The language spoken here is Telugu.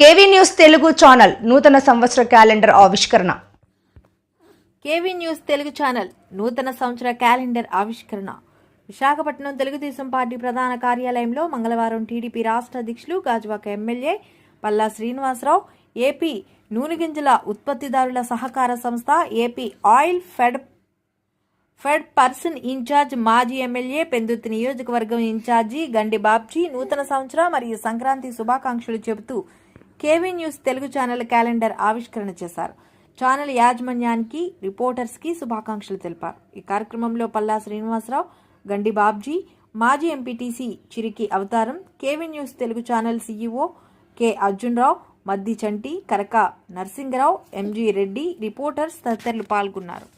కేవీ న్యూస్ తెలుగు ఛానల్ నూతన సంవత్సర క్యాలెండర్ ఆవిష్కరణ. కేవీ న్యూస్ తెలుగు ఛానల్ నూతన సంవత్సర క్యాలెండర్ ఆవిష్కరణ విశాఖపట్నం తెలుగుదేశం పార్టీ ప్రధాన కార్యాలయంలో మంగళవారం టీడీపీ రాష్ట్ర అధ్యక్షులు గాజువాక ఎమ్మెల్యే పల్లా శ్రీనివాసరావు, ఏపీ నూనె గింజల ఉత్పత్తిదారుల సహకార సంస్థ, AP oil fed person in charge, మాజీ ఎమ్మెల్యే, పెందుర్తి నియోజకవర్గం ఇన్ఛార్జి గండి బాబ్జీ నూతన సంవత్సర మరియు సంక్రాంతి శుభాకాంక్షలు చెబుతూ KV News Telugu channel calendar ఆవిష్కరణ చేశారు. ఛానల్ యాజమాన్యానికి, రిపోర్టర్స్కి శుభాకాంక్షలు తెలిపారు. ఈ కార్యక్రమంలో పల్లా శ్రీనివాసరావు, గండి బాబ్జీ, మాజీ MPTC Chiriki Avataram, KV News Telugu channel CEO K Arjunrao, Maddi Chanti, Karaka Narasingarao, MG Reddy, reporters తదితరులు పాల్గొన్నారు.